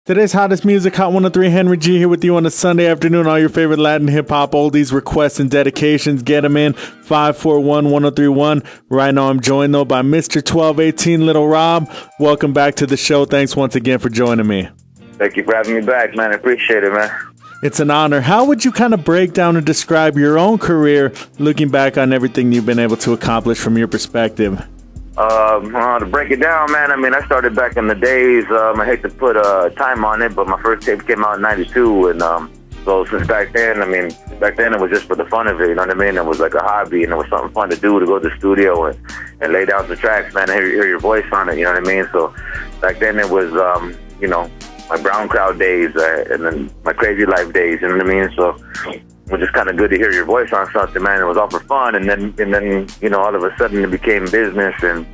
Today's hottest music, Hot 103, Henry G here with you on a Sunday afternoon. All your favorite Latin hip-hop oldies, requests, and dedications. Get them in, 541-1031. Right now I'm joined, though, by Mr. 1218, Lil Rob. Welcome back to the show. Thanks once again for joining me. Thank you for having me back, man. I appreciate it, man. It's an honor. How would you kind of break down and describe your own career, looking back on everything you've been able to accomplish from your perspective? To break it down, man, I mean, I started back in the days. I hate to put time on it, but my first tape came out in 92, and so since back then, I mean, back then it was just for the fun of it, you know what I mean? It was like a hobby, and it was something fun to do, to go to the studio and lay down some tracks, man, and hear your voice on it, you know what I mean? So back then it was, my Brown Crowd days, and then my Crazy Life days, you know what I mean? So it was just kind of good to hear your voice on something, man. It was all for fun, and then you know, all of a sudden it became business and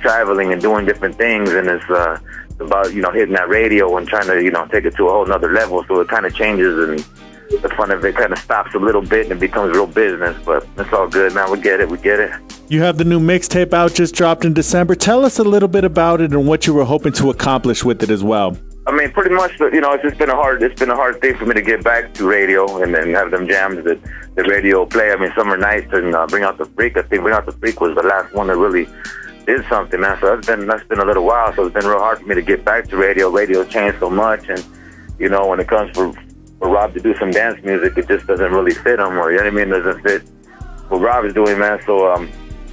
traveling and doing different things, and it's about, you know, hitting that radio and trying to, you know, take it to a whole nother level. So it kind of changes, and the fun of it kind of stops a little bit and it becomes real business, but it's all good, man. We get it. You have the new mixtape out, just dropped in December. Tell us a little bit about it and what you were hoping to accomplish with it as well. I mean, pretty much, you know, it's been a hard thing for me to get back to radio and then have them jams that the radio play. I mean, Summer Nights and Bring Out the Freak. I think Bring Out the Freak was the last one that really did something, man. So that's been a little while. So it's been real hard for me to get back to radio. Radio changed so much, and you know, when it comes for Rob to do some dance music, it just doesn't really fit him, or you know what I mean, it doesn't fit what Rob is doing, man. So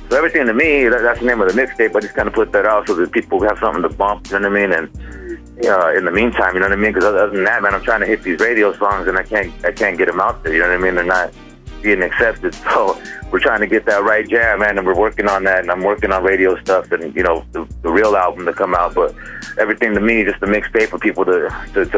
everything to me, that's the name of the mixtape. I just kind of put that out so that people have something to bump, you know what I mean? And in the meantime, you know what I mean? Because other than that, man, I'm trying to hit these radio songs, and I can't get them out there, you know what I mean? They're not being accepted. So we're trying to get that right jam, man, and we're working on that, and I'm working on radio stuff and, you know, the real album to come out. But everything to me, just a mixtape for people to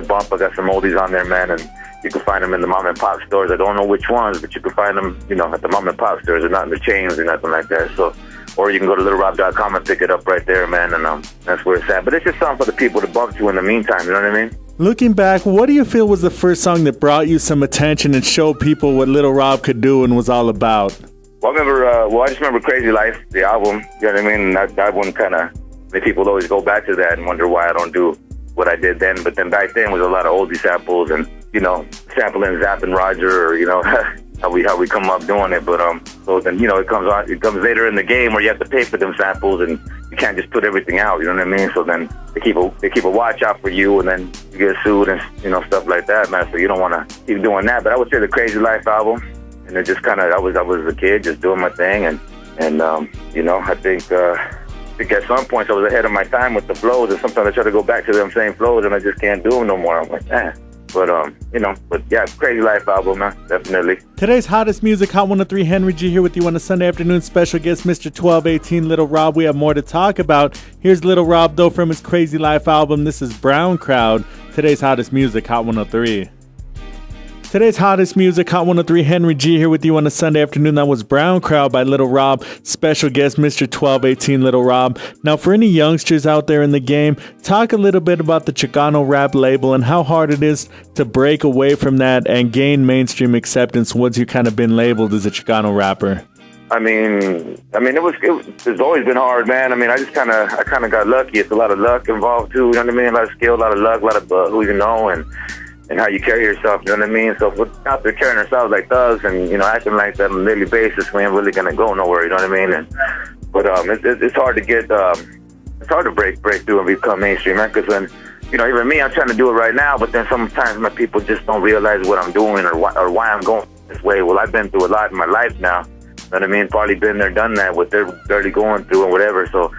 bump. I got some oldies on there, man, and you can find them in the mom and pop stores. I don't know which ones, but you can find them, you know, at the mom and pop stores. They're not in the chains or nothing like that. So, or you can go to lilrob.com and pick it up right there, man, and that's where it's at. But it's just something for the people to bump to in the meantime, you know what I mean? Looking back, what do you feel was the first song that brought you some attention and showed people what Lil Rob could do and was all about? Well, I just remember Crazy Life, the album, you know what I mean? And that one kind of made people always go back to that and wonder why I don't do what I did then. But then back then was a lot of oldie samples and, you know, sampling Zapp and Roger, or, you know, how we come up doing it. But so then, you know, it comes later in the game where you have to pay for them samples, and you can't just put everything out, you know what I mean? So then they keep a watch out for you, and then you get sued and, you know, stuff like that, man. So you don't want to keep doing that. But I would say the Crazy Life album, and it just kind of, I was a kid just doing my thing, and you know, I think at some points I was ahead of my time with the flows, and sometimes I try to go back to them same flows and I just can't do them no more. I'm like, But, you know, yeah, Crazy Life album, man, definitely. Today's hottest music, Hot 103, Henry G here with you on a Sunday afternoon. Special guest, Mr. 1218, Lil Rob. We have more to talk about. Here's Lil Rob, though, from his Crazy Life album. This is Brown Crowd. Today's hottest music, Hot 103. Today's hottest music, Hot 103, Henry G here with you on a Sunday afternoon. That was Brown Crowd by Lil Rob. Special guest, Mr. 1218, Lil Rob. Now, for any youngsters out there in the game, talk a little bit about the Chicano rap label and how hard it is to break away from that and gain mainstream acceptance once you've kind of been labeled as a Chicano rapper. I mean, it's always been hard, man. I mean, I kind of got lucky. It's a lot of luck involved too. You know what I mean? A lot of skill, a lot of luck, a lot of who you know, and how you carry yourself, you know what I mean? So if we're out there carrying ourselves like thugs and, you know, acting like that on a daily basis, we ain't really gonna go nowhere, you know what I mean? But it's hard to get, it's hard to break through and become mainstream, man, because when, you know, even me, I'm trying to do it right now, but then sometimes my people just don't realize what I'm doing or why I'm going this way. Well, I've been through a lot in my life now, you know what I mean? Probably been there, done that, what they're already going through and whatever, so,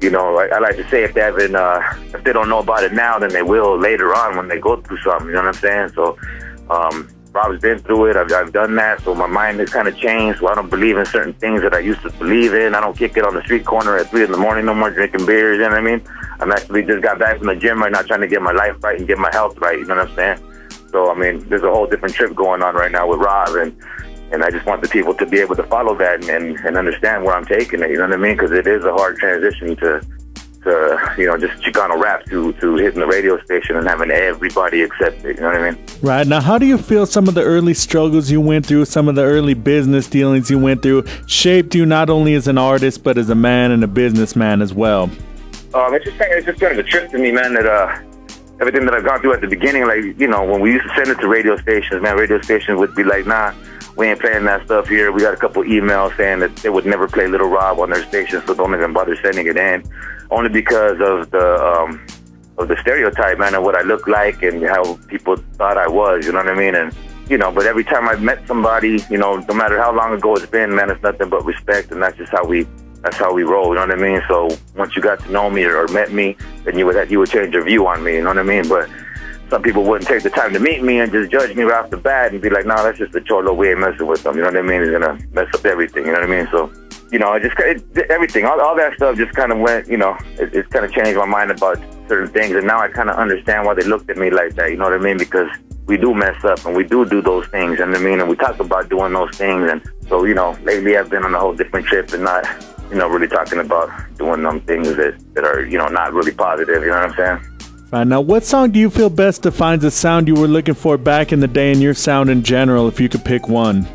you know, I like to say if they don't know about it now, then they will later on when they go through something, you know what I'm saying? So, Rob's been through it, I've done that, so my mind has kind of changed, so I don't believe in certain things that I used to believe in. I don't kick it on the street corner at 3 in the morning no more drinking beers, you know what I mean? I'm actually just got back from the gym right now trying to get my life right and get my health right, you know what I'm saying? So, I mean, there's a whole different trip going on right now with Rob, and I just want the people to be able to follow that and understand where I'm taking it, you know what I mean? Because it is a hard transition to you know, just Chicano rap to hitting the radio station and having everybody accept it, you know what I mean? Right. Now, how do you feel some of the early struggles you went through, some of the early business dealings you went through, shaped you not only as an artist, but as a man and a businessman as well? It's just kind of a trip to me, man, that everything that I've gone through at the beginning, like, you know, when we used to send it to radio stations, man, radio stations would be like, nah, we ain't playing that stuff here. We got a couple emails saying that they would never play Lil Rob on their station, so don't even bother sending it in. Only because of the stereotype, man, of what I look like and how people thought I was, you know what I mean? And, you know, but every time I've met somebody, you know, no matter how long ago it's been, man, it's nothing but respect, and that's just how we roll, you know what I mean? So once you got to know me or met me, then you would change your view on me, you know what I mean? But some people wouldn't take the time to meet me and just judge me right off the bat and be like, nah, that's just a cholo, we ain't messing with them, you know what I mean? He's gonna mess up everything, you know what I mean? So, you know, everything, all that stuff just kind of went, you know, it kind of changed my mind about certain things, and now I kind of understand why they looked at me like that, you know what I mean? Because we do mess up and we do those things, you know what I mean? And we talk about doing those things, and so, you know, lately I've been on a whole different trip and not, you know, really talking about doing them things that are, you know, not really positive, you know what I'm saying? Right, now, what song do you feel best defines the sound you were looking for back in the day and your sound in general, if you could pick one?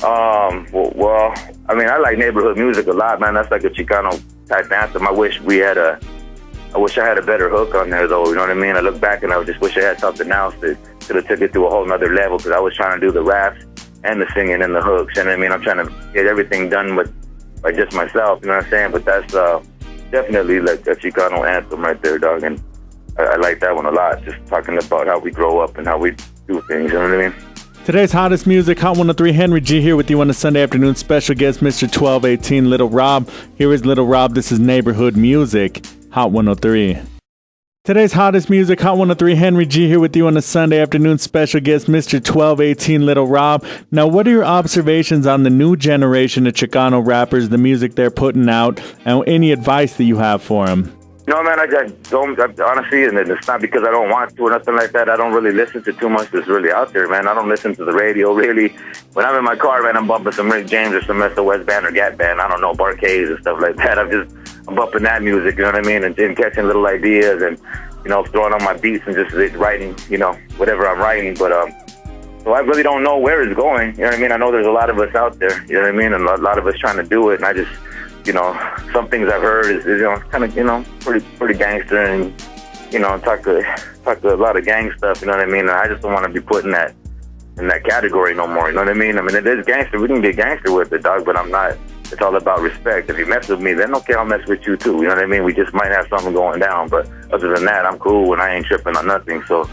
Well, I mean, I like neighborhood music a lot, man. That's like a Chicano type anthem. I wish I had a better hook on there, though, you know what I mean? I look back and I just wish I had something else that could have took it to a whole nother level, because I was trying to do the raps and the singing and the hooks, you know what I mean? I'm trying to get everything done by just myself, you know what I'm saying? But that's definitely like a Chicano anthem right there, dog, and I like that one a lot, just talking about how we grow up and how we do things, you know what I mean? Today's hottest music, Hot 103, Henry G here with you on a Sunday afternoon. Special guest, Mr. 1218, Lil Rob. Here is Lil Rob. This is Neighborhood Music, Hot 103. Today's hottest music, Hot 103, Henry G here with you on a Sunday afternoon. Special guest, Mr. 1218, Lil Rob. Now, what are your observations on the new generation of Chicano rappers, the music they're putting out, and any advice that you have for them? No, man, I don't, honestly, and it's not because I don't want to or nothing like that. I don't really listen to too much that's really out there, man. I don't listen to the radio, really. When I'm in my car, man, I'm bumping some Rick James or some SOS Band or Gap Band. I don't know, Barcades and stuff like that. I'm bumping that music, you know what I mean? And catching little ideas and, you know, throwing on my beats and just writing, you know, whatever I'm writing. But, so I really don't know where it's going, you know what I mean? I know there's a lot of us out there, you know what I mean? And a lot of us trying to do it, and I just, you know, some things I've heard is you know, kind of, you know, pretty gangster, and, you know, talk a lot of gang stuff, you know what I mean? And I just don't want to be put in that category no more, you know what I mean? I mean, it is gangster. We can get gangster with it, dog, but I'm not. It's all about respect. If you mess with me, then okay, I'll mess with you too, you know what I mean? We just might have something going down, but other than that, I'm cool and I ain't tripping on nothing. So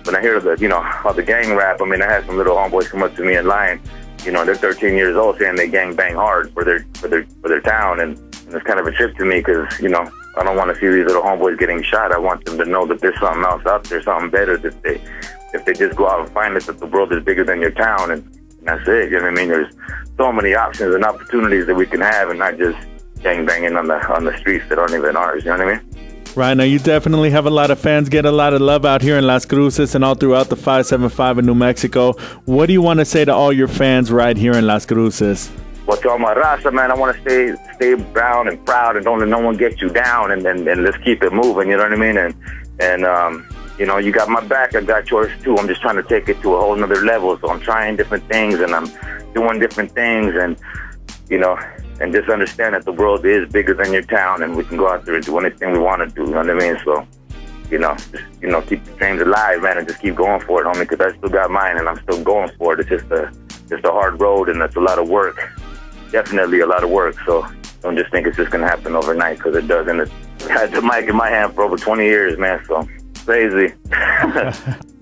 when I hear you know, all the gang rap, I mean, I had some little homeboys come up to me in line. You know, they're 13 years old saying they gang bang hard for their town, and it's kind of a trip to me because, you know, I don't want to see these little homeboys getting shot. I want them to know that there's something else out there, something better, that if they just go out and find it, that the world is bigger than your town, and that's it, you know what I mean? There's so many options and opportunities that we can have, and not just gang banging on the streets that aren't even ours, you know what I mean? Right, now you definitely have a lot of fans, get a lot of love out here in Las Cruces and all throughout the 575 in New Mexico. What do you want to say to all your fans right here in Las Cruces? Well, to all my raza, man, I want to stay brown and proud, and don't let no one get you down, and let's keep it moving, you know what I mean? And you know, you got my back, I got yours too. I'm just trying to take it to a whole nother level, so I'm trying different things, and I'm doing different things, and, you know, and just understand that the world is bigger than your town, and we can go out there and do anything we want to do, you know what I mean? So, you know, just, you know, keep the dreams alive, man, and just keep going for it, homie, because I still got mine, and I'm still going for it. It's just a hard road, and it's a lot of work, definitely a lot of work. So don't just think it's just going to happen overnight, because it doesn't. I had the mic in my hand for over 20 years, man, so crazy.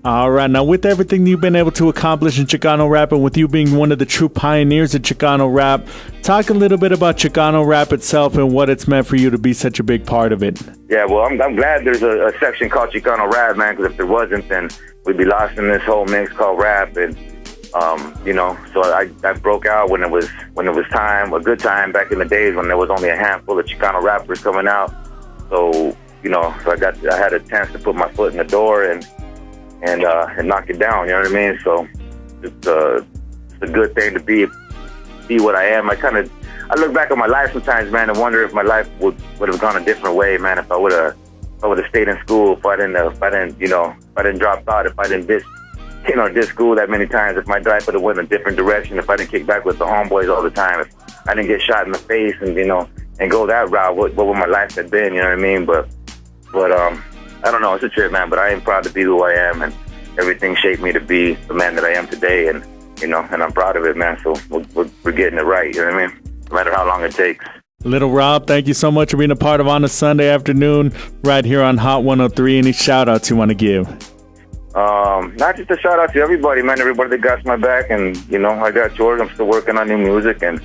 All right, now with everything you've been able to accomplish in Chicano rap, and with you being one of the true pioneers of Chicano rap, talk a little bit about Chicano rap itself and what it's meant for you to be such a big part of it. Yeah, well, I'm glad there's a section called Chicano rap, man, because if there wasn't, then we'd be lost in this whole mix called rap. And you know, so I broke out when it was time, a good time back in the days when there was only a handful of Chicano rappers coming out. So, you know, so I had a chance to put my foot in the door and knock it down, you know what I mean? So it's a good thing to be what I am. I look back on my life sometimes, man, and wonder if my life would have gone a different way, man, if I would have stayed in school, if I didn't drop out, if I didn't diss school that many times, if my life would have went a different direction, if I didn't kick back with the homeboys all the time, if I didn't get shot in the face and, you know, and go that route, what would my life have been, you know what I mean? But I don't know, it's a trip, man, but I am proud to be who I am, and everything shaped me to be the man that I am today, and, you know, and I'm proud of it, man, so we're getting it right, you know what I mean? No matter how long it takes. Lil Rob, thank you so much for being a part of On a Sunday Afternoon right here on Hot 103. Any shout-outs you want to give? Not just a shout-out to everybody, man, everybody that got my back, and, you know, I got yours. I'm still working on new music, and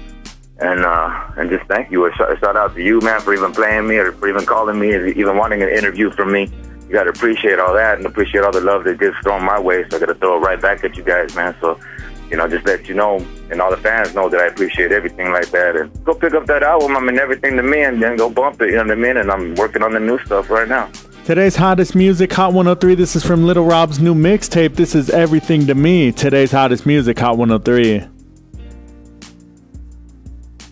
just thank you. A shout-out to you, man, for even playing me or for even calling me or even wanting an interview from me. You got to appreciate all that and appreciate all the love that gets thrown my way, so I got to throw it right back at you guys, man, so... You know, just let you know, and all the fans know that I appreciate everything like that. And go pick up that album, I mean, everything to me, and then go bump it, you know what I mean? And I'm working on the new stuff right now. Today's hottest music, Hot 103. This is from Lil Rob's new mixtape. This is Everything to Me. Today's hottest music, Hot 103.